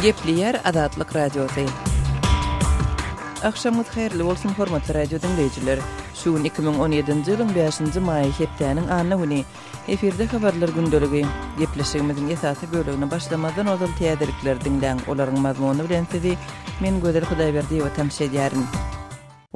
Gepleyer Adatlyk Radiosu. Akşamyz hayrly bolsun hormatly radio dinleyijiler. Şu 2017-nji ýylyň 5-nji maý hepdeniň anyny güni efirde habarlar gündöligi gepleşigimiziň esasy bölügini başlamadan ozal täderlikler dinleň. Olaryň mazmuny bilen sizi men Gödel Hudaýberdiýew tamşa edýärin.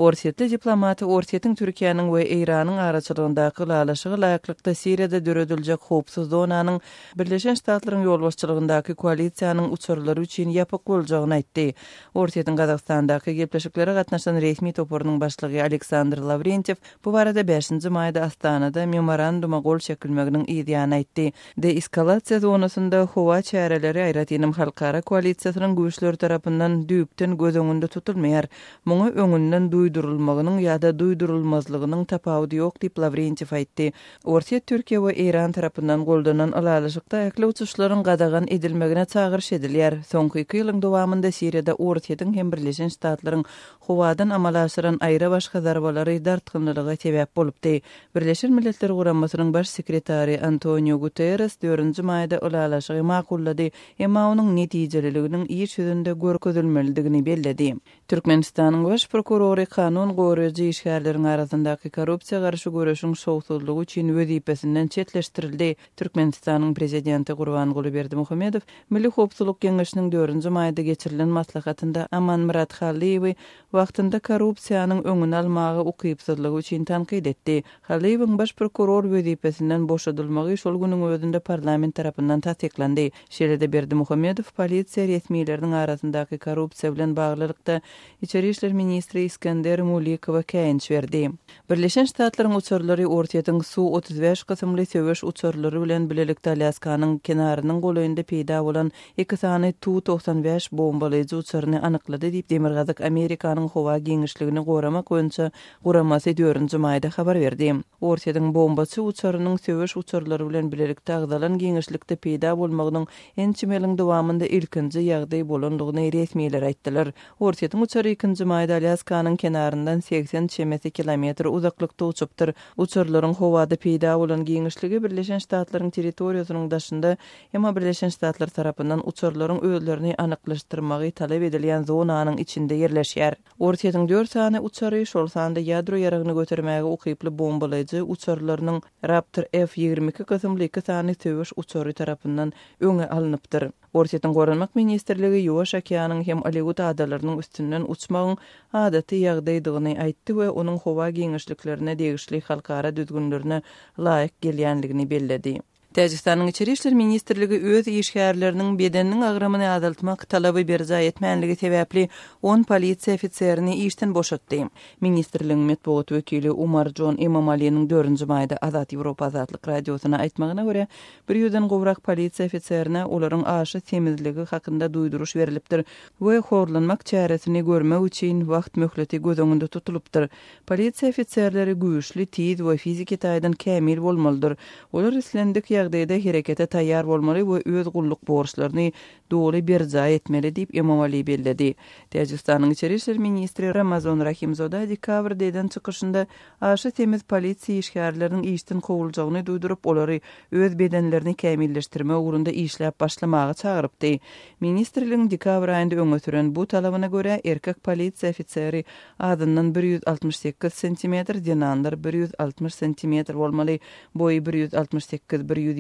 Orsiýetli diplomaty Orsiýetiň Türkiýanyň we Iranyň araçylygyndaky galaşygy laýyklykda Siriýada döredüljek howpsuz zonanyň Birleşen Ştatlaryň ýolbaşçylygyndaky koalisiýanyň uçurlary üçin ýapyk boljagyny aýtdy. Orsiýetiň Gazagstandaky gepleşiklere gatnaşan resmi topurynyň başlygy Aleksandr Lavrentiew bu barada 5-nji maýda Astanada memoranduma gol çekilmeginiň ýa-da aýtdy. Deeskalasiýa zonasynda howa çäreleri aýratynym halkara koalisiýasynyň güýçleri tarapyndan düýpden göz öňünde tutulmaýar. Muňa öňünden duýdurulmagynyň ýa-da duýdurulmazlygynyň tapawudy ýok diýip Lavrentiew aýtdy. Orsiýet Türkiýe we Iran tarapyndan goldanan alalaşykda äkli uçuşlaryň gadagan edilmegine çagyryş edilýär. Soňky 2 ýylyň dowamynda Siriýada Orsiýetiň hem Birleşen Ştatlaryň howadan amal aşyran aýra başga zarbalary dartgynlygyga sebäp bolupdy. Birleşen Milletler Guramasynyň baş sekretary Antonio Guterres 4-nji maýda alalaşygy makullady, emma onuň netijeleriniň iş ýüzünde görkezilmelidigini belledi. Türkmenistanyň baş prokurory kanun goýrajy işgärleriň arasyndaky korrupsiýa garşy görüşiň şowsuzlygy üçin wezipesinden çetleştirildi. Türkmenistanyň prezidenti Gurbanguly Berdimuhammedow Milli Howpsuzlyk Geňeşiniň 4-nji maýda geçirilen maslahatynda Aman Murat Haliýewi wagtynda korrupsiýanyň öňüni almagy ukypsızlygy üçin tanqid etdi. Haliýewiň baş prokuror wezipesinden boşadylmagy şol güniň özünde parlament tarapyndan tasdiklendi. Şeýle Berdimuhammedow polisiýa resmiýetleriniň arasyndaky korrupsiýa bilen baglylykda İçeri işler ministri İskender Mulikowa käýinç berdi. Birleşen Ştatlaryň uçurlary Orsiýetiň Su-35 gysymly söwüş uçurlary bilen bilelikde Alaskanyň kenarynyň golaýynda peýda bolan 2 sany Tu-95 bombalyjy uçuryny anyklady diýip Demirgazak Amerikanyň howa geňişligini goramak boýunça Guramasy 4-nji maýda habar berdi. Orsiýetiň bombasy uçurynyň söwüş uçurlary bilen bilelikde agdalan geňişlikde peýda bolmagynyň ençimeliň dowamynda ilkinji ýagdaý bolandygyny resmiýetler aýtdylar. Orsiýetiň uçury 2-nji maýda Alaskanyň kenaryndan 80 kilometr uzaklykda uçupdyr. Uçurlaryň howada peýda bolan geňişligi Birleşen Ştatlaryň territoriýasynyň daşynda, emma Birleşen Ştatlar tarapyndan uçurlaryň özlerini anyklaşdyrmagy talap edilýän zonanyň içinde ýerleşýär. Orsiýetiň 4 sany uçury şol sanda ýadro ýaragyny götermäge ukyply bombalyjy uçurlarynyň Raptor F-22 gysymly 2 sany söwüş uçury tarapyndan öňe alınıpdyr. Orsiýetiň Gorunmak ministrligi Ýuwaş okeanyň hem Aleut adalarynyň üstünden uçmagyň adaty ýagdaýdygyny aýtdy we onuň howa geňişliklerine degişli halkara düzgünlerine laýyk gelýänligini belledi. Täjikistanyň içeri işler ministrligi öz işgärleriniň bedeniniň agramyny azaltmak talaby berja etmänligi sebäpli 10 polisiýa ofitserini işden boşatdy. Ministrligiň medeniýet wekili Umar Jon Emomaliýanyň 4-nji maýda Azat Ýewropa Azatlyk radiosyna aýtmagyna görä, 100-den gowrak polisiýa ofitserine olaryň aşy temizligi hakynda duýduruş berilipdir we horlanmak çäresini görmek üçin wagt möhleti göz öňünde tutulupdyr. Polisiýa ofitserleri güýçli, tiz we fiziki taýdan kämil bolmalydyr. Olar islendik ýagdaýda herekete taýýar bolmaly we öz gulluk borçlaryny doly berja etmeli diýip Emomali belledi. Täjikistanyň içeri işler ministri Ramazan Rahimzoda dekabrda eden çykyşynda aşy temiz polisiýa işgärleriniň işden kowuljagyny duýdurup olary öz bedenlerini kämilleşdirme ugrunda işläp başlamagy çagyrypdy. Ministrligiň dekabr aýynda öňe süren bu talabyna görä erkek polisiýa ofiseri adyndan 168 cm, denanlar 160 cm bolmaly, boyu 168-170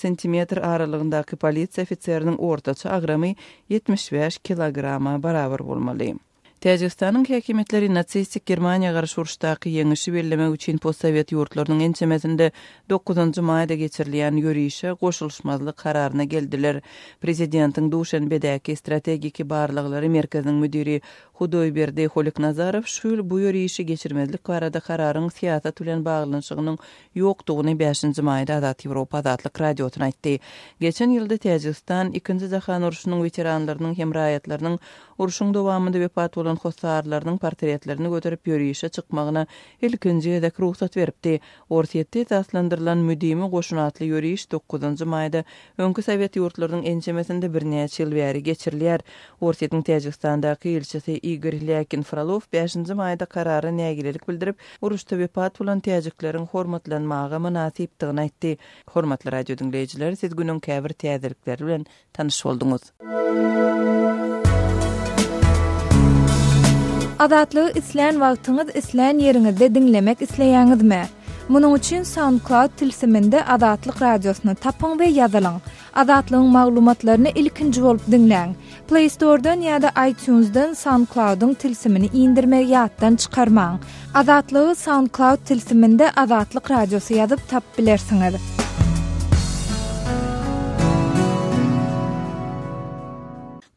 cm aralygyndaky polisiýa ofiserining ortaça agramy 75 kilograma barabar bolmaly. Täjikistanyň häkimetleri natsistik Germaniýa garşy uruşdaky ýeňişi bellemek üçin postsovet ýurtlarynyň ençemesinde 9-njy maýda geçirilýän ýörüşe goşulşmazlyk kararyna geldiler. Prezidentiň duşanbedäki strategiki barlyklary merkeziň müdiri Hudoýberdi Holiknazarow şol bu ýörüşi geçirmezlik barada kararyň siýasat bilen baglanyşygynyň ýokdugyny 5-nji maýda Azat Ýewropa Azatlyk radiosyna aýtdy. Geçen ýylda Täjikistan 2-nji jahan uruşunyň veteranlarynyň hem raýatlarynyň uruşuň dowamynda wepat bolan hossarlarynyň portretlerini göterip ýörüşe çykmagyna ilkinji edek ruhsat beripdi. Orsiýetde taslandyrylan müdimi goşunatly ýörüş 9-njy maýda öňkü Sowet ýurtlarynyň ençemesinde birnäçe ýyl bäri geçirilýär. Orsiýetiň Täjikstandaky elçisi Igor Lyakin Frolov 5-nji maýda karary nägilelik bildirip, uruşda wepat bolan täjikleriň hormatlanmagy münasipdigini aýtdy. Hormatly radio dinleýijiler, siz günüň käbir täzelikleri bilen tanyş bolduňuz. Adatlygy isleýän wagtyňyz isleýän ýeriňizde dinlemek isleýäňizmi? Munuň üçin SoundCloud tilsiminde Adatlyk radiosyny tapyň we ýazylyň. Adatlygyň maglumatlaryny ilkinji bolup dinleň. Play Store'dan ýa-da iTunes'dan SoundCloud'un tilsimini indirmek ýatdan çykarmaň. Adatlygy SoundCloud tilsiminde Adatlyk radiosy ýazyp tap bilersiňiz.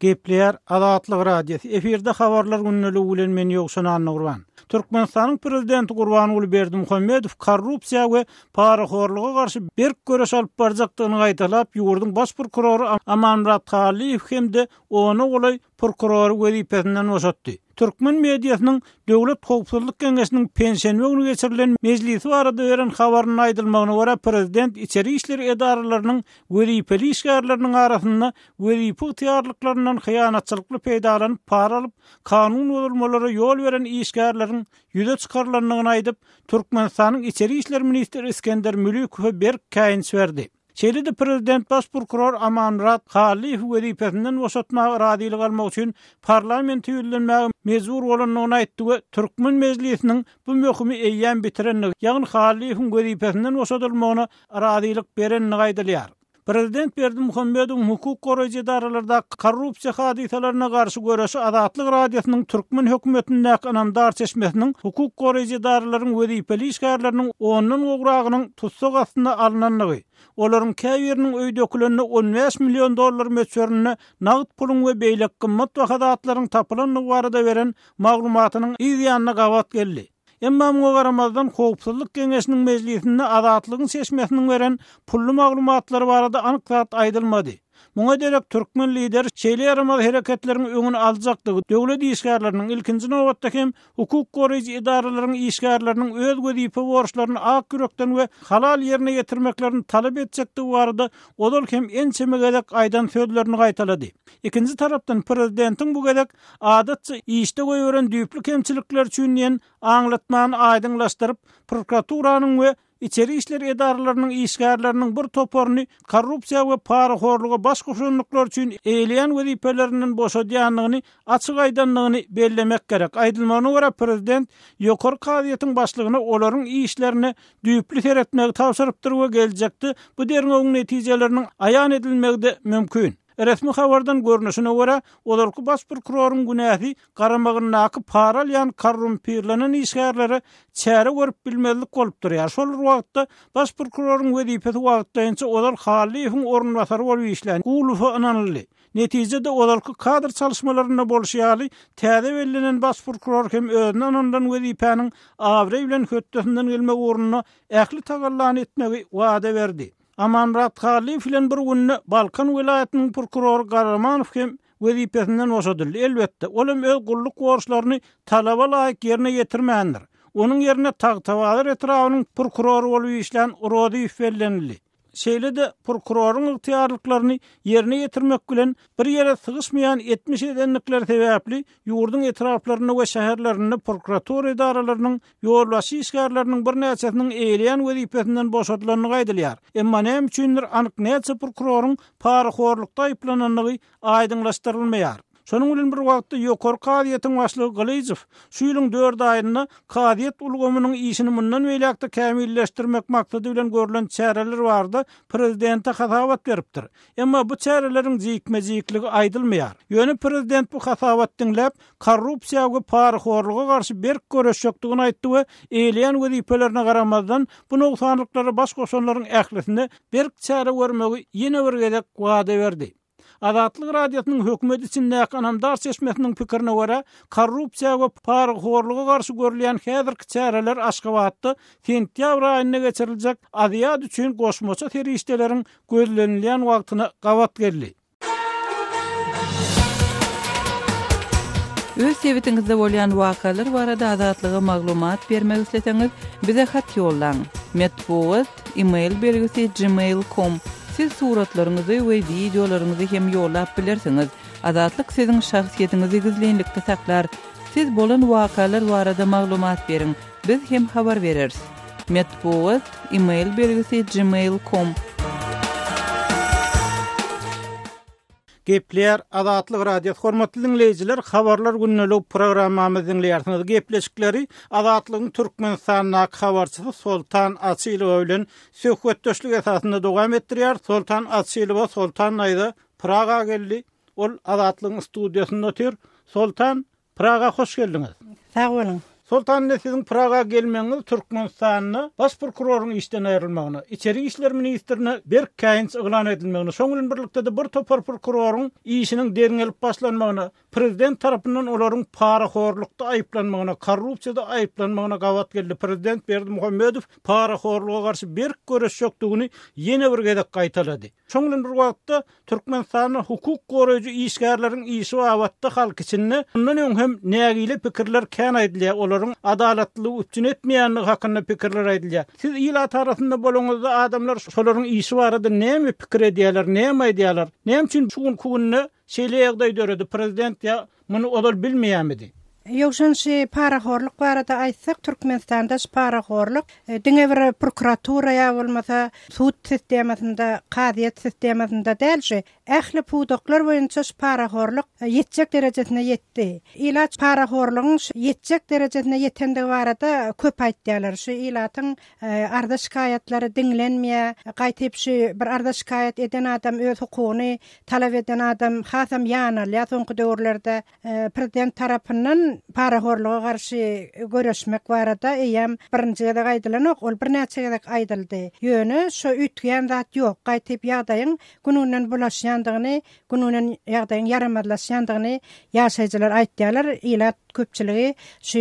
Gepler Adatlyk radiosu efirde habarlar günnäli bilen men ýoksan anlagurban. Türkmenistanyň prezidenti Gurbanuly Berdimuhammedow korrupsiýa we paraxorluga garşy berk göreş alyp barjakdygyny gaýtalap, ýurdun baş prokuroru Amanrat Haliýew hemde onu golay prokuroru wezipesinden boşatdy. Türkmen mediasynyň Döwlet Howpsuzlyk Keňeşiniň pensiýa günü geçirilen mejlisi barada beren habaryny aýdylmagyna görä prezident içeri işler edaralarynyň wezipeli işgärleriniň arasynda wezipe ýarlyklaryndan hyýanatçylykly peýdalanyp para alyp kanun bozulmalary ýol beren işgärleriň ýüze çykarylanyny aýdyp Türkmenistanyň içeri işler ministri İskender Mülükow berk käýins berdi. Şeýle-de prezident baş prokuror Amanrat Haliýew wezipesinden boşatmagy radylyk almak üçin parlament ýüzlenmäge mezbur bolanyny aýtdy we Türkmen mejlisiniň bu möhümi eýýän bitirenligi, ýagny Haliýewiň wezipesinden boşatylmagyna radylyk berenligi aýdylýar. Prezident Berdimuhammedow hukuk goraýjy edaralarda korrupsiýa hadisalaryna garşy göreşi Adatlyk radiosynyň Türkmen hökümetiniň anandar çeşmesiniň hukuk goraýjy edaralaryň wezipeli işgärleriniň ondan gowragynyň tutsak astyna alynanlygy, olaryň käýeriniň öýdöklerini 15 milyon dollar meçörüne nagd pulun we beýlek gymmat wahadatylaryň tapylanlygy barada beren maglumatynyň ýa-da gawat geldi. Emma muňa garamazdan Howpsuzlyk Keňeşiniň mejlisinde Adatlygyň seçmesiniň beren pully maglumatlary barada anyk aýdylmady. Muňa derek Türkmen lider şeýle yaramaz hereketleriň öňüni aljakdygy, döwlet işgärleriniň ilkinji nowatda hem hukuk goraýjy edaralaryň işgärleriniň öz wezipe borçlaryny ak ýürekden we halal ýerine ýetirmeklerini talap etjekdigi barada odol hem ençeme gedek aýdan sözlerini gaýtalady. Ikinji tarapdan prezidentiň bu gedek adatça işde goýuran düýpli kemçilikler üçin ýen aňlatmany aýdyňlaşdyryp prokuraturynyň we İçeri işler edaralarynyň işgärleriniň bir toporuny korrupsiýa we paraxorluga baş goşanlyklar üçin eýleýän wezipeleriniň boşadýanlygyny açyk aýdanlygyny bellemek gerek. Aýdylmagyna görä prezident ýokary kadiýetiň başlygyna olaryň işlerini düýpli seretmegi tapşyrypdyr we geljekde bu derňegiň netijeleriniň aýan edilmegi de mümkin. Resmi habardan görnüşine göre olarky baş prokurorun günäsi garamagynyňky para alýan korrumpirlenen işgärleri çäre görüp bilmezlik bolup durýar. Şol wagtda baş prokurorun wezipesi wagtdaýynça olar Haliýewiň ornbasary bolup işlän. Gulufa ananly. Netijede olarky kadr çalışmalaryna bolşýaly täze bellenen baş prokuror hem özüne anandan wezipeniň awry bilen höttesinden gelmek ornuna ähli tagallan etmegi wada berdi. Amanrat Haliýew bilen bir günni Balkan vilayatynyň prokurory Garamanow hem wezipesinden boşadyldy. Elbetde, olam öz gulluk borçlaryny talaba laýyk ýerine ýetirmändir. Onuň ýerine Tagtawadyr etrawynyň prokurory bolup işlän Rodiýew bellenildi. Şeýle-de prokurorun ýygytyrlyklaryny ýerine ýetirmek bilen bir ýere sygyşmaýan 70 edenlikler sebäpli ýurdun etraflaryny we şäherlerini prokuratura edaralarynyň ýolbaşy işgärleriniň bir näçesiniň eýleýän wezipesinden boşatylanyny gaýdylýar. Emma näme üçindir anyk näçe prokurorun paraxorlukda aýplananlygy aýdyňlaşdyrylmaýar. Şonuň bilen bir wagtda ýokary kadiýetiň başlygy Glyzow şu ýylyň 4 aýyna kadiýet ulgamynyň işini mundan beýlekde kämilleşdirmek maksady bilen görülen çäreler bardy, prezidente hasawat beripdir. Emma bu çäreleriň jikmejikligi aýdylmaýar. Ýöne prezident bu hasawat dinläp korrupsiýa we paraxorluga garşy berk göreş ýokdugyny aýtdy we eýleýän wezipelerine garamazdan bu noksanlyklary baş goşanlaryň ählisinde berk çäre görmegi ýene bir gedek wada berdi. Adatlyk radiosynyň hökümet içindäki anandar çeşmesiniň pikirine görä, korrupsiýa we paraxorluga garşy görülen häzirki çäreler Aşgabatda sentýabr aýyna geçiriljek Aziýat üçin goşmaça terişdeleriň gözlenilýän wagtyna gawat geldi. Öz sebetiňizde bolýan wakalar barada adatlyga maglumat bermek isleseňiz, bize hat ýollaň. Matbuat belgisi gmail.com. Siz suratlaryňyzy we videolaryňyzy hem ýollap bilersiňiz. Adatlyk siziň şahsiýetiňizi gizlenlikde saklar. Siz bolan wakalar barada maglumat beriň. Biz hem habar bereriz. Matbuat belgisi gmail.com. Gepleýär Azatlyk radio hormatly dinleýijiler, habarlar günnälik programmamyzy dinleýärsiňiz. Gepleşikleri Azatlygyň Türkmenistanyň habarçysy Soltan Asylow bilen söhbetdeşlik esasynda dowam etdirýär. Soltan Asylow Soltan aýda Praga geldi. Ol Azatlygyň studiýasynda otur. Soltan, Praga hoş geldiňiz. Sağ bolun. Soltan, sizin Praga gelmeňiz Türkmenistanyň baş prokuroryň işden aýrylmagyna, içeri işler ministrine Berk Kaýynç ýylan edilmegine, şoň bilen birlikde de bir topar prokuroryň işiniň derin elip başlanmagyna, prezident tarapyndan olaryň paraxorlukda aýyplanmagyna, korrupsiýada aýyplanmagyna gawat geldi. Prezident Berdimuhammedow paraxorluga garşy berk göreş ýokdugyny ýene bir gezek gaýtalady. Şoň bilen bir wagtda Türkmenistanyň hukuk goraýjy işgärleriň işi awatda halk içinde ondan öň hem nägili pikirler kän aýdylýar, olaryň adalatlylygy üçin etmeýänligi hakynda pikirler aýdylýar. Siz ila tarapynda bolanyňyzda adamlar şolaryň işi barada näme pikir edýärler, näme aýdýarlar? Näme üçin şu kunny şeýle döredi prezident ya muny odal bilmeýärmidi? Ýokşanşy paraxorluk barada aýtsak, Türkmenistanda paraxorluk diňe bir prokuratura ýa bolmasa sud sistemasynda, kadyet sistemasynda dälşi, ähli pudoklar boýunça paraxorluk ýetjek derejesine ýetdi. Ilaç paraxorlugyň ýetjek derejesine ýetende barada köp aýtdýarlar. Şu ilatyň arda şikayatlary diňlenmeýär, gaýtyp şu bir arda şikayet eden adam öz hukugyny talap eden adam hasam ýanalýar. Soňky döwürlerde prezident tarapyndan paraxorluğa garşy görüşmek barada eýem birinji gezek aýdylanok, ol bir näçe gezek aýdyldy. Ýöne şu ütgän zat ýok. Gaýtyp ýagdaýyň gününden bulaşýandygyny, gününden ýagdaýyň yaramadlaşýandygyny ýaşaýjylar aýtdýarlar. Ilat köpçüligi şu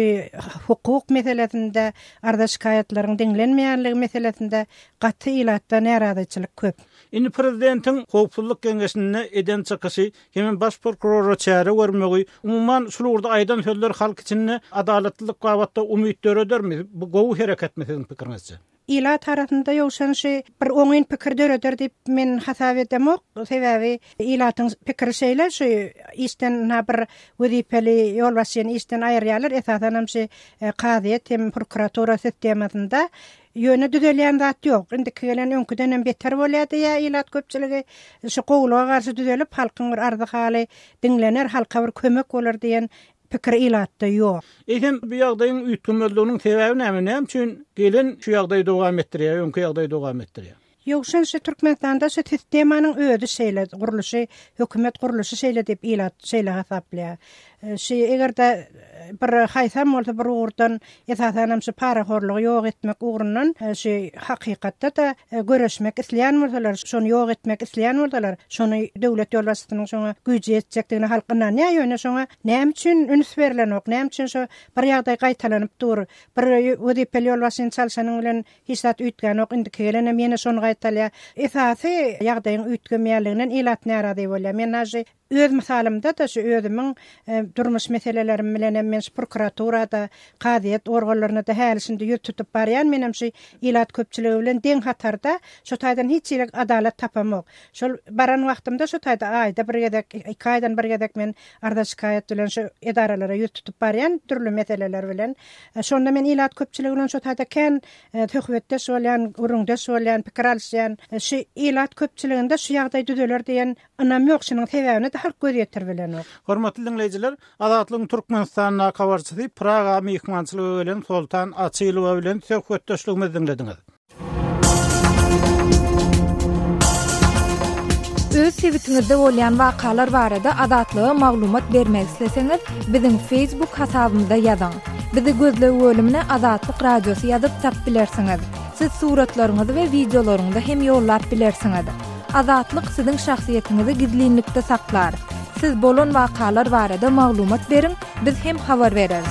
hukuk meselesinde, arda şikayetlaryň diňlenmeýänligi meselesinde gaty ilatda närazyçylyk köp. Indi prezidentiň howpsuzlyk kengesine eden çykysy, hemen baş prokurora çäre bermegi, umumyň şurada aýdan sözler halk içinde adalatlylyk gawatda umyt döredermi? Bu gowy hereketmi sizin pikiriňizçe? Ila tarafında ýokşanşy bir oňyn pikir döreder dip men hasap edemok. Sebäbi ilatyň pikiri şeýle şu işden bir wezipeli ýolbaşçyny işden aýrýarlar. Esasen hem kadyet hem prokuratura sistemasynda ýöne düzelýän zat ýok. Indi gelen öňküden beter bolýardy ýa ilat köpçüligi şu gowluğa garşy düzelip halkyň bir ardy haly diňlener, halka bir kömek bolar diýen pikir ilatda ýok. Eýsem bu ýagdaýyň üýtgünmeldiginiň sebebi näme? Näme üçin gelen şu ýagdaýy dowam etdirýär, öňkü ýagdaýy dowam etdirýär? Ýokşanşy Türkmenistanda şu sistemanyň özi şeýle, guruluşy, hökümet guruluşy şeýle dip ilat şeýle hasaplaýar. Egerde bir haýsam bolsa bir urdan esasen şu paraxorlugy ýok etmek ugrundan şu hakykatda da görüşmek isleýän bolsalar, şonu ýok etmek isleýän bolsalar, şonu döwlet ýolbaşçysynyň şoňa güýji etjekdigini halkyndan näme şoňa näme üçin üns berilenok, näme üçin şu bir ýagdaý gaýtalanyp dur, bir wezipeli ýolbaşçyny çalşanyň bilen hiçat üýtgenok, indi gelen meni şonu gaýtalýar. Esasy ýagdaýyň üýtgenmeýänliginden ilat närazy bolýar. Men näje öz misalymda da şu özümiň durmuş meselelerim bilen men prokuraturada, kadyet organlaryna da hälisinde ýür tutup barýan, menem şu ilat köpçüligi bilen deň hatarda şu taýdan hiç adalet tapamok. Şol baran wagtymda şu taýda aýda bir gezek, 2 aýdan bir gezek men arda şikayet bilen şu edaralara ýür tutup barýan türlü meseleler bilen. Şonda men ilat köpçüligi bilen şu taýda kän töhbetde bolýan, urunda bolýan, pikir alýan, şu ilat köpçüliginde şu ýagdaý düzeler diýen anam ýok, şunyň sebäbini halk göz ýetir bilen. Hormatly dinleýijiler, Azatlygyň Türkmenistanyň habarçysy Praga mehmançylygy bilen Soltan Asylow bilen söhbetdeşligimizi dinlediňiz. Öz sebitiňizde bolýan wakalar barada azatlyga maglumat bermek isleseňiz, biziň Facebook hasabymyzda ýazyň. Bizi gözlegi bölümine Azatlyk radiosu ýazyp tap bilersiňiz. Siz suratlaryňyzy we videolaryňyzy hem ýollap bilersiňiz. Azatlyk siziň şahsiýetiniňizi gizlinlikde saklar. Siz bolan wakalar barada maglumat beriň, biz hem habar bereriz.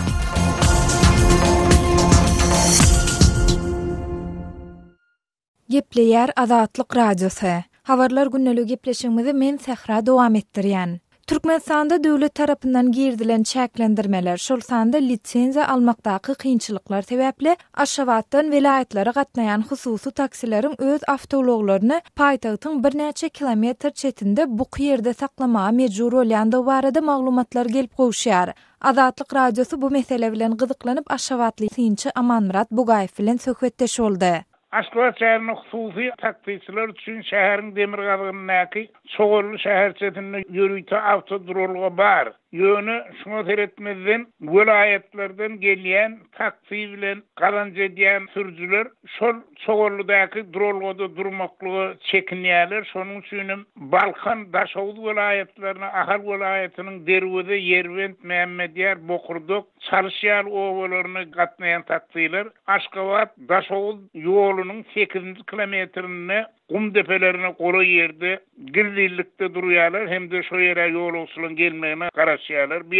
Gepleýär Azatlyk radiosu. Habarlar günnälik gepleşigimizi men Sehra dowam etdirýän. Türkmenistanda döwlet tarapyndan girdilen çäklendirmeler, şol sanda lisensiýa almakdaky kynçylyklar sebäpli Aşgabatdan welaýatlary gatnaýan hususy taksileriň öz awtologlaryny paýtagtyň bir näçe kilometr çetinde bu ýerde saklamaga mejbur bolýandy barada maglumatlar gelip gowşýar. Azatlyk radiosu bu mesele bilen gyzyklanyp Aşgabatly synçy Amanmurat Bugaýew bilen söhbetdeş boldy. Aşgabat şäherine hususi taktiçiler üçin şäherin demir gazgynyndaky çogolly şäherçetinde ýörüýte awtodrolga bar. Ýöne şuňa teretmezden vilayetlerden gelýän taksi bilen galanjy edýän sürüjüler şol çogollydaky drolgada durmaklygy çekinýärler. Şonuň üçin Balkan Daşowuz vilayetlerine Ahal vilayetiniň Derwede, Ýerbent, Mämmedýär, Bokurdok, Çalyşýar owalaryny gatnaýan taksiler Aşgabat Daşowuz ýolunyň 8-nji kilometrini kum depelerine gola ýerde girdilikde durýarlar hem de şo ýere ýolçylaryň gelmegine garaşýarlar.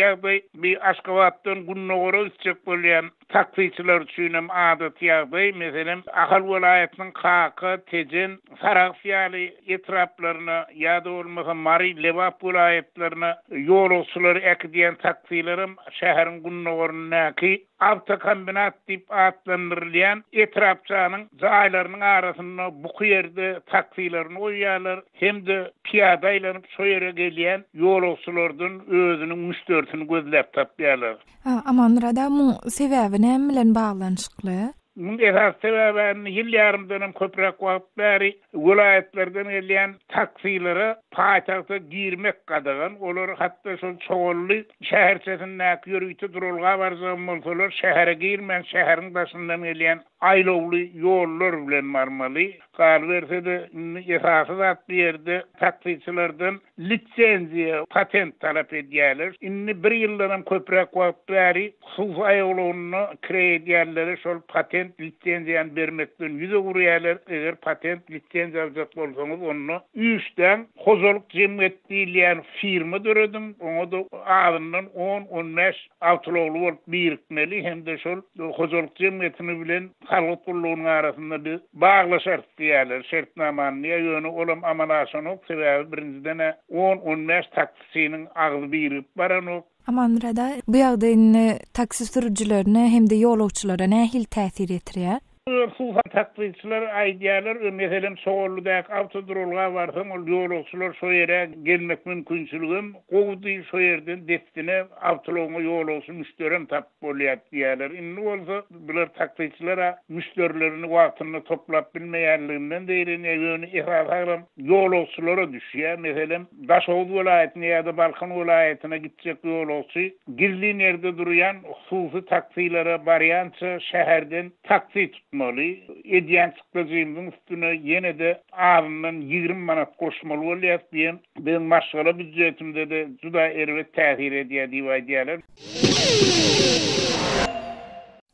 Bir Aşgabatdan günne gora üçek bolýan taksiçiler üçin hem adat ýagdaý. Meselem Ahal vilayetiniň Kaka, Tejen, Saraxýaly etraplaryna ýa-da bolmasa Mari, Lewap vilayetlerine ýolçylary ekdiýän taksilerim şäheriň günne gorandaky avtokombinat dip atlandyrylýan etrapçanyň jaýlarynyň arasynda bu ýerde taksilerini oýýarlar hem de piyada aýlanyp şo ýere gelýän ýolçylardan özüniň müşterisini gözläp tapýarlar. Aman rada mu sebäbi näme bilen baglanyşykly? Mun esas sebäbini ýyllarymdan köprek wagt bäri vilayetlerden gelýän taksilere paýtagta girmek gadagan. Olar hatda şol çogolly şäherçetindäki ýörüýte durulga barjan bolsalar şähere girmän şäheriň başyndan gelýän aýlawly ýollar bilen barmaly. Gal berse de esasy zat ýerde taksiçilerden litsenziýa, patent talap edýärler. Inni bir ýyldan köprek wagt bäri husus aýaklaryny kreýýärler şol patent lisenziýany bermekden ýüze gurýarlar. Eger patent lisenziýa aljak bolsaňyz onu üýçden hozurluk jemgyýet diýilýän firma döredim. Oňa da adyndan 10-15 awtolawly bolup birikmeli hem de şol hozurluk jemgyýetini bilen halk gurulunyň arasynda bir baglaşar diýerler. Şertnamany ýöne olam amalaşanyk sebäbi birinciden 10-15 taksiniň agyzy birip baranok. Aman rada bu ýagdaýyny taksi sürüjülerine hem de ýolçylara nähil täsir etýär? Hususan taksiçiler aýdýarlar, meselem Soğolludaky awtodrolga barsaň ol ýolçylar şo ýere gelmek mümkinçiligim gowdy şo ýerden destine awtologyna ýolçy müşterem tap bolýar diýerler. Indi bolsa bular taksiçiler müşterilerini wagtyny toplap bilmeýänliginden deýren ýöne ihrahagram ýolçylara düşýär. Meselem Daşowuz vilayatyna ýa-da Balkan vilayatyna gitjek ýolçy girdiği ýerde durýan hususy taksilere barýança şäherden taksi tutmaly. Edýän çykdyjymyň üstüne ýene de aryndan 20 manat goşmaly bolýar diýen benim maşgala büdjetimde de juda erwet täsir edýär diýýärler.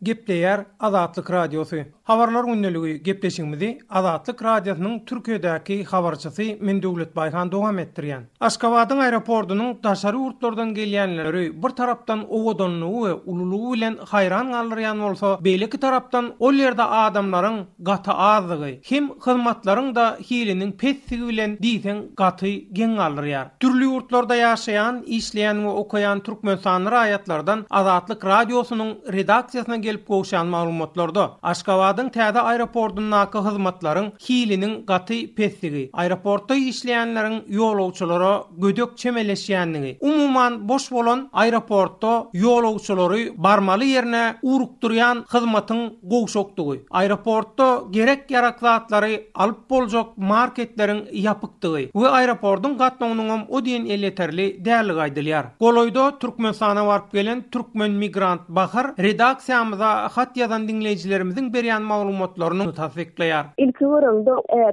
Gepleýär Azatlyk radiosu. Habarlar günneligi gepleşigimizi Azatlyk radiosynyň Türkiýedäki habarçysy Mendowlet Baýhan dowam etdirýän. Aşgabatyň aeroportunyň daşary urtlardan gelýänleri bir tarapdan owadanlygy we ululugy bilen haýran galyrýan bolsa, beýleki tarapdan ol ýerde adamlaryň gaty azlygy, hem hyzmatlaryň da hiliniň pessigi bilen diýsen gaty geň galyrýar. Türli urtlarda ýaşaýan, işleýän we okaýan türkmensany raýatlardan Azatlyk radiosynyň redaksiýasyna gelip gowşan maglumatlarda Aşgabatyň täze aeroportundaky hyzmatlaryň hiliniň gaty pessigi, aeroportda işleýänleriň ýolawçylara gödök çemeleşýänligi, umuman boş bolan aeroportda ýolawçylary barmaly ýerine urukdurýan hyzmatyň gowşokdygy, aeroportda gerek ýaraklatlary alyp boljak marketleriň ýapykdygy we aeroportuň gatnawynyň o diýen eleterli däli gaýdylýar. Goloýda Türkmenistana baryp gelen türkmen migrant Bahar redaksiýamyza hat ýazan dinleýijilerimizin berýän maglumatlaryny tasdikleýär. İlki görüldü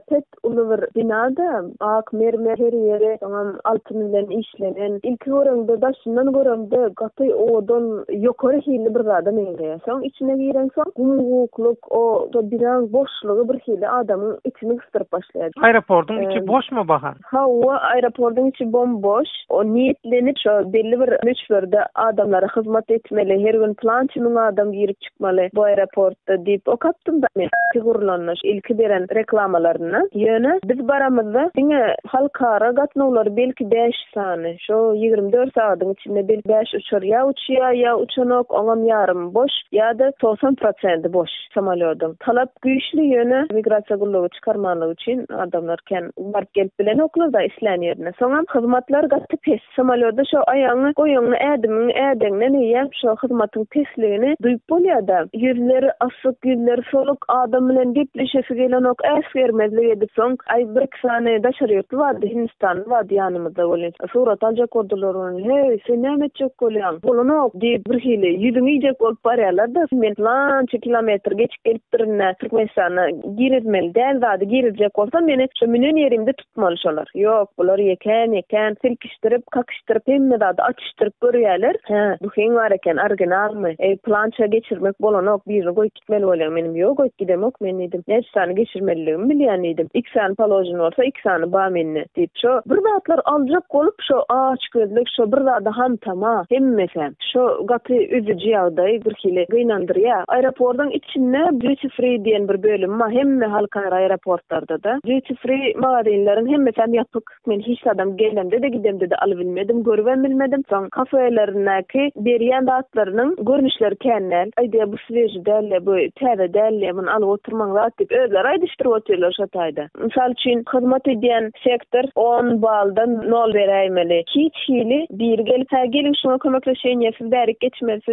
pet uluver binada ak mermer her ýere altyn bilen işlenen. İlki görüldü daşyndan görüldü gaty odan ýokary hili bir adam eýär. Soň içine giren soň gumukluk o biran boşlugy bir hili adamyň içini gysdyryp başlaýar. Aeroportuň içi boşmy Bahar? Ha, o aeroportuň içi bomboş. O niýetlenip şo belli bir müşberde adamlara hyzmat etmeli. Her gün plançynyň adam girip çıkmaly bu aeroportda diýip okapdym da men gurulanyş ilki beren reklamalaryny. Ýöne biz baramyzda diňe halkara gatnawlar belki 5 sany. Şo 24 saatyň içinde belki 5 uçar ýa uçýar ýa uçanok oňam ýarym boş ýa-da 90% boş samolýotdyň. Talap güýçli ýöne migrasiýa gullugy çykarmanlygy üçin adamlar ken baryp gelip bilen oklarda isleýän ýerine. Soňam hyzmatlar hizmatlar gatty pes samalyoda şo aýaňy goýuňy ädimiň ädeňden ýem şo hyzmatyň pesligini duýup bolýarda. Ýüzleri asyk, ýüzleri soluk adam bilen gepleşesi gelen ok äsgermezlik edip soň ay bir sany daşarypdy wady Hindistan wady ýanymyzda bolan. Surat aljak gordular onu. Hey, sen näme etjek bolýan? Bolany ok diýip bir hili ýüzüňi ýek bolup barýarlar da men lan kilometr geçip gelipdirine Türkmenistana giretmeli däl wady girecek bolsa meni şu menen ýerimde tutmaly şolar. Ýok, bular ýeken silkişdirip, kakışdyrıp hemme de açışdırıp görýärler. Ha, bu heň var eken originalmy? Plança geçirmek bolan ok birini goýup gitmeli bolýan menim. Ýok, goýup gidemek men edim. Näçe sany geçirmeliligimi bilýän edim. 2 sany palojun bolsa 2 sany ba menni diýip şo bir zatlar aljak bolup şo aç gözlük şo bir zada ham tama hemmesem. Şo gaty üzüji ýagdaý bir hili gynandyrýar. Aeroportdan içinde duty free diýen bir bölüm ma hemme halkara aeroportlarda da duty free magazinlerin hemmesem ýapyk. Men hiç adam gelemde de gidemde de alyp bilmedim, görüp bilmedim. Soň kafelerindäki berýän datlarynyň görnüşleri kennel. Aýda bu sveji dälle, bu täze dälle, bunu alyp oturmaňlar diýip özleri aýdyşdyryp oturýarlar şo taýda. Mysal üçin hyzmat edýän sektor 10 baldan 0 beräýmeli. Hiç hili bir gelip gelin şuna kömekleşeýin, siz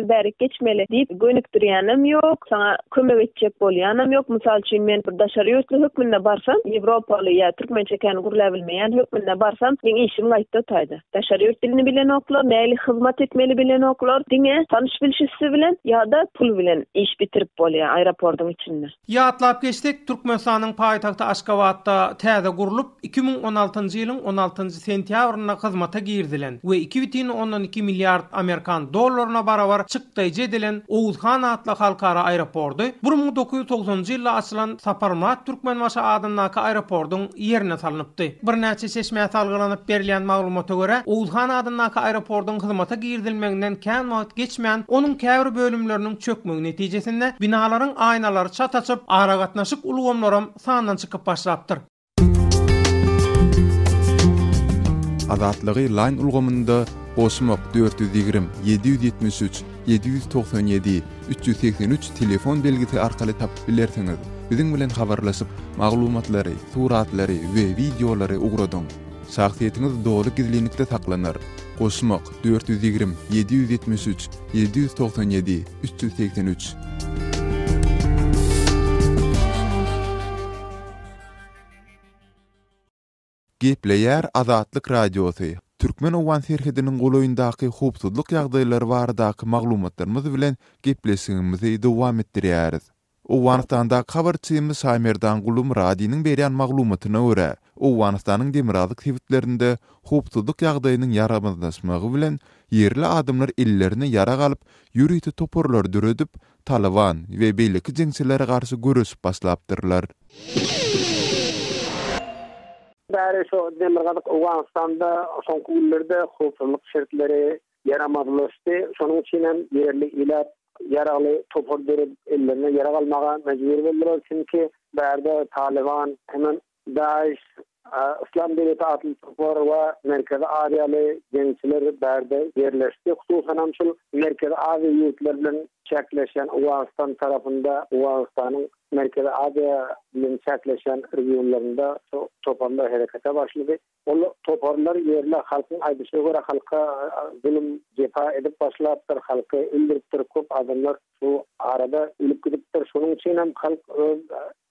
bärik geçmeli diýip gönükdirýänim ýok. Sana kömek etjek bolýanym ýok. Mysal üçin men bir daşary ýurtly hökmünde barsam, Ýewropaly ýa türkmençe kän gurula bilmeýän hökmünde barsam, men işim gaýtda taýda. Daşary ýurt dilini bilen oklar, näli hyzmat etmeli bilen oklar, diňe tanyş bilşisi bilen ýa-da pul bilen iş bitirip bolýar aeroportun içinde. Ýatlap geçdik, Türkmenistanyň paýtagty Aşgabatda täze gurulup 2016-njy ýylyň 16-njy sentýabryna hyzmata girdilen we 2,12 milliard Amerikan dollaryna barabar çykdyjy edilen Oğuzhan atly halkara aeroportu 1990-njy ýylda açylan Saparmat Türkmenbaşy adyndaky aeroportun ýerine salynıpdy. Bir näçe seçme salgylanyp berilýän maglumata görä Oğuzhan adyndaky aeroportun hyzmata girdilmeginden kän wagt geçmän onuň käbir bölümleriniň çökmegi netijesinde binalaryň aýnalary çataçyp ara gatnaşyk ulgamlaram sandan çykyp başlapdyr. Azatlygy line ulgamynda Osmok 420 773 797 383 telefon belgisi arkaly tapyp bilersiňiz. Biziň bilen habarlaşyp maglumatlary, suratlary we videolary ugradyň. Şahsiýetiniz dogry gizlilikde saklanır. Osmok 420 773 797 383. Gepleýär Azatlyk radiosu. Türkmen owan serhediniň goloýundaky howpsuzlyk ýagdaýlary baradaky maglumatlarymyz bilen gepleşigimizi dowam etdirýäris. Owanistan'da habarçymyz Samerdan Gulum radiosynyň berýän maglumatyna görä, Owanistan'yň demirazyk sebitlerinde howpsuzlyk ýagdaýynyň ýaramazlaşmagy bilen yerli adamlar ellerine ýara galyp, ýürüýti toporlar döredip, Taliban we beýleki jeňçilere garşy görüşip başlapdyrlar. Bäri şu demirgalyk Owanistan'da soňky ýyllerde howpsuzlyk şertleri yaramazlaşdy. Şonuň üçin hem yerli ilat yaraly topor berip ellerine yara galmaga mejbur boldular. Çünki bärde Taliban hemen Daesh İslam Devleti adlı topor ve Merkezi Asiýaly jeňçiler bärde yerleşdi. Hususan hem şu Merkezi Asiýa ýurtlar bilen çäkleşen Owanistan tarapynda Owanistan'yň Merkezi Asiýa bilen çäkleşen regionlarynda toporlar herekete başlady. O toporlar yerli halkyň aýdyşyna görä halka zulüm jefa edip başlapdyr, halky öldüripdir, köp adamlar şu arada ölüp gidipdir. Şonuň üçin hem halk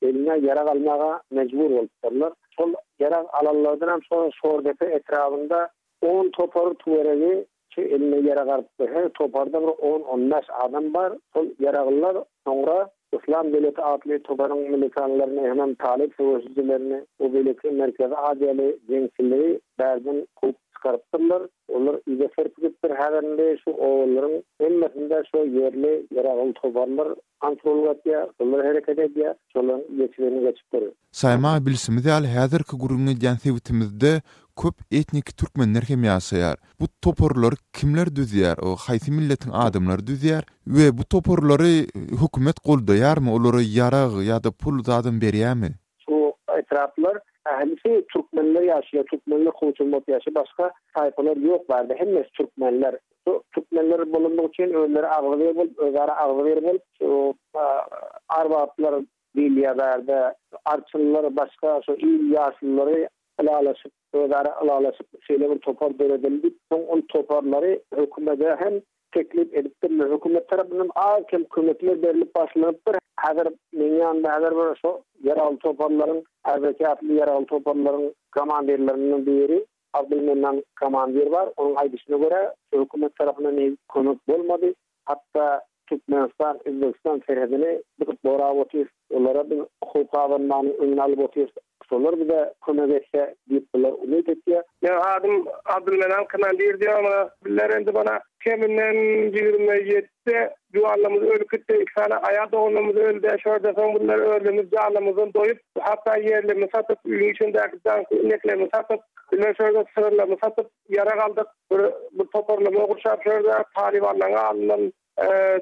eline yara galmaga mejbur bolupdyrlar. Şol yara alanlardan hem şordepe etrafında 10 topor tuweregi şu eline yara galypdyr. Her toparda 10-15 adam bar. Şol yaragyllar soňra İslam Devleti adlı toparın militanlarını hemen talip savaşçılarını o belirli Merkezi Asiýaly jeňçileri bärden kop çıkartdylar. Onlar ýa serpigitdir häzirinde şu oğulların hemmesinde şu yerli yaragyl toparlar kontrolgatya, onlar hereket edýär, şolan geçirini geçipdir. Saýma bilsimiz ýaly häzirki gurulny ýansebitimizde köp etnik türkmenler hem ýaşaýar. Bu toporlar kimler düzýär? O haýsy milletiň adamlary düzýär we bu toporlary hökümet goldaýarmy? Olary ýarag ýa-da pul zadym berýärmi? Şu etraflar ählisi türkmenler ýaşaýar, türkmenler hoşulmat ýaşaýar, başga taýpalar ýok bardy. Hemmesi türkmenler. Şu türkmenler bolunmak üçin özleri agly bolup, özleri agly bolup, şu arbaplar bilýär bardy. Arçynlar başga şu il ýaşlylary alalaşyp özara alalaşıp şeýle bir topar beredildi. Soň toparlary hökümete hem teklip edip hökümet tarapyndan hakim kömekler berilip başlanıpdyr. Hazır meňan hazır bir şo ýaraly toparlaryň harekatly ýaraly toparlaryň komandirlerinden biri Abdülmenan komandir var. Onun aýdyşyna görä hökümet tarapyndan kömek bolmady. Hatta Türkmenistan, Özbekistan serhedini bıkıp borab otyr. Olara bir hukukavandan öňüne alyp otyr. Solar bir de kömek etse diýipler umyt etdi. Ya hadım Abdülmenan komandir diýär, biller endi bana keminden 27 duallamız ölkütte ikisana aya doğumumuz öldü. Şurada son bunlar öldüğümüz canlımızın doyup hatta yerlerimi satıp ürün içindeki ineklerimi satıp biller şurada sığırlarımı satıp yara kaldık. Bu toparlama kurşap şurada Taliban'dan alınan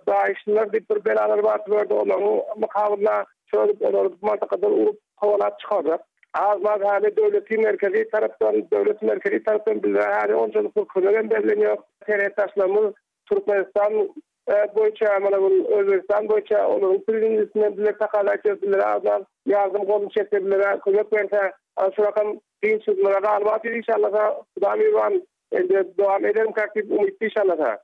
daişler deyip bir belalar batırdı. Onun mukavına şöyle olup mantıkadan urup kovalat çıkardı. Azmaz hali devleti merkezi taraftan bize hali oncalık bu konudan belirleniyor. Teretaşlarımız Türkmenistan boyunca, Özbekistan boyunca onun prezidentisinden bize takalat ettiler. Azmaz yardım kolunu çektiler. Kömek verse şu rakam din sözlere galiba inşallah Kudamirvan devam ederim kakip umutlu inşallah.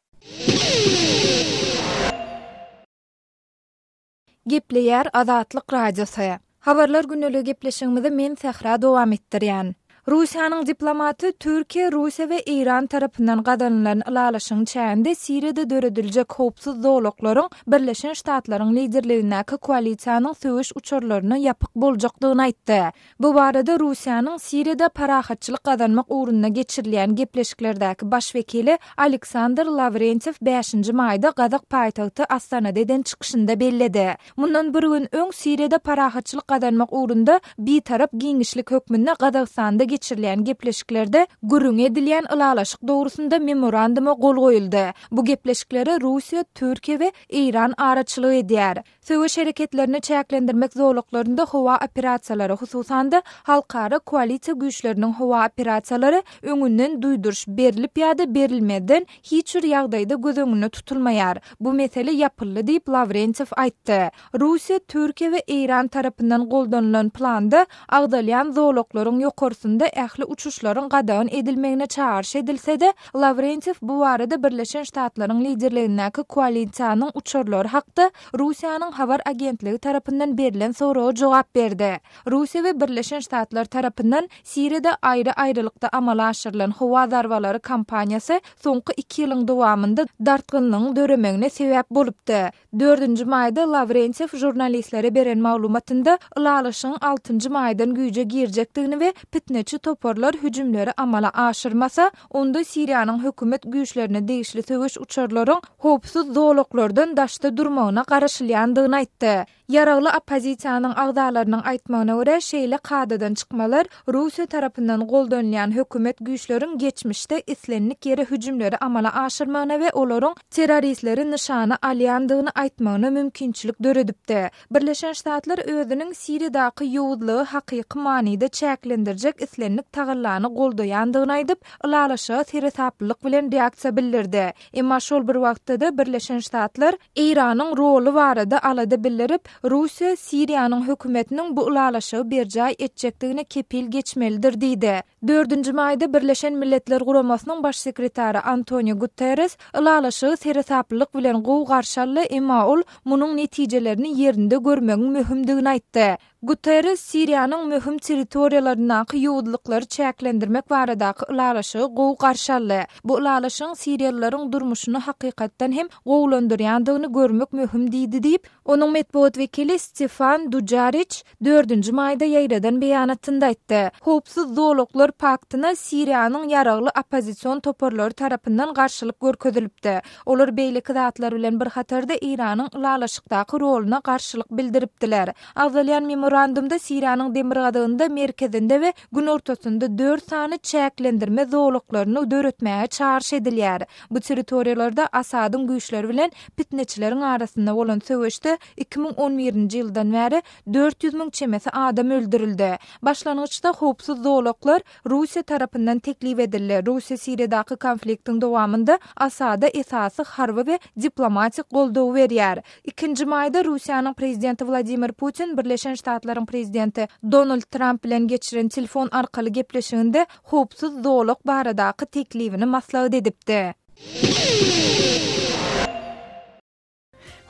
Gepleýär Azatlyk radiosu. Habarlar günnäli gepleşigimizi men Sahra dowam etdirýän. Russiýanyň diplomaty Türkiýe, Russiýa we İran tarapyndan gadanylan ýalaşyň çäğinde Siriýede dörediljek howpsuz zowlaklaryň Birleşen Ştatlaryň liderligindäki koalisiýanyň söwüş uçurlaryny ýapyk boljakdygyny aýtdy. Bu barada Russiýanyň Siriýede parahatçylyk gadanmak uğruna geçirilýän gepleşiklerdäki baş wekili Aleksandr Lavrentiev 5-nji maýda Gadak paýtagty Astana'dan çykyşynda belledi. Mundan bir gün öň Siriýede parahatçylyk gadanmak uğrunda bir tarap giňişlik hökmünde Gadakstanda geçirilen gepleşiklerde gürüň edilýän ýalaşyk dogrusunda memoranduma gol goýuldy. Bu gepleşiklere Russiýa, Türkiýe we İran araçylyk edýär. Söwüş hereketlerini çäklendirmek zowluklarynda howa operasiýalary hususanda halkara koalisiýa güýçleriniň howa operasiýalary öňünden duýduruş berilip ýa-da berilmeden hiç bir ýagdaýda göz öňünde tutulmaýar. Bu mesele ýapyldy diýip Lavrentiev aýtdy. Russiýa, Türkiýe we İran tarapyndan goldanylan planda agdalýan zowluklaryň ýokarysynda ähli uçuşlaryň gadan edilmegine çağırış edilse-de, Lavrentiev bu barada Birleşen Ştatlaryň liderligindäki koalisiýanyň uçurlary hakda Russiýanyň habar agentligi tarapyndan berilen soraga jogap berdi. Russiýa we Birleşen Ştatlar tarapyndan Siriýede aýry-aýrylykda amala aşyrylan howa zarbalary kampaniýasy soňky 2 ýylyň dowamında dartgynlygyň döremegine sebäp bolupdy. 4-nji maýda Lavrentiev jurnalistlere beren maglumatynda ýalaşyň 6-njy maýdan güýje girjekdigini we pitneçi toparlar hüjümleri amala aşyrmasa, onda Siriýanyň hökümet güýçlerine degişli söwüş uçurlaryň howpsuz zowluklardan daşda durmagyna garaşylýandygyny aýtdy. Yaragly opozisiýanyň agdalarynyň aýtmagyna görä, şeýle kadadan çykmalar Russiýa tarapyndan goldanýan hökümet güýçleriň geçmişde islenlik ýere hüjümleri amala aşyrmagyna we olaryň terroristleri nişana alýandygyny aýtmagyna mümkinçilik döredipdi. Birleşen Ştatlar özüniň Siriýadaky ýowuzlygy hakyky manida çäklendirjek islenlik tagyrlany goldaýandygyny aýdyp, ýalaşa teraplyk bilen reaksiýa bildirdi. Emma şol bir wagtda Birleşen Ştatlar Iranyň rolu barada alada bildirip, Russiýa Siriýanyň hökümetiniň bu ýalaşa berjäy etjekdigine kepil geçmelidir diýdi. 4-nji maýda Birleşen Milletler Guramasynyň baş sekretary Antonio Guterres ýalaşy teraplyk bilen gowy garşally, emma ol munyň netijelerini ýerinde görmegiň möhümdigini aýtdy. Guterres Siriýanyň möhüm territoriýalarynaky ýowuzlyklary çäklendirmek baradaky ýalaşy gowy garşally. Bu ýalaşyň Siriýalylaryň durmuşyny hakykatdan hem gowlandyrýandygyny görmek möhüm diýdi diýip, onuň medeniýet wekili Stefan Dujarric 4-nji maýda ýaýradan beýanatynda aýtdy. Howpsuz zowluklar paktyna Siriýanyň ýaragly opozisiýon toparlary tarapyndan garşylyk görkezilipdi. Olar beýleki zatlar bilen bir hatarda Iranyň ýalaşykdaky roluna garşylyk bildiripdiler. Agdalýan memorandumda Siriýanyň demir gadagynda merkezinde we gün ortasynda 4 sany çäklendirme zowluklaryny döretmäge çağırış edilýär. Bu territoriýalarda Asadyň güýçleri bilen pitneçileriň arasynda bolan söwüşde 2011-nji ýyldan bäri 400 000 çemesi adam öldürildi. Başlangıçda howpsuz zowluklar Russiýa tarapyndan teklip edildi. Russiýa Siriýadaky konfliktiň dowamında Asada esasy harby we diplomatik goldaw berýär. 2-nji maýda Russiýanyň prezidenti Vladimir Putin Birleşen Ştatlar Ştatlaryň prezidenti Donald Trump bilen geçiren telefon arkaly gepleşiginde hopsuz zoluk baradaky teklifini maslahat edipdi.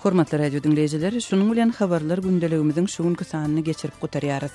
Hormatly radio dinleyijileri, şunuň bilen habarlar gündeligimiziň şuňky sanyny geçirip gutarýarys.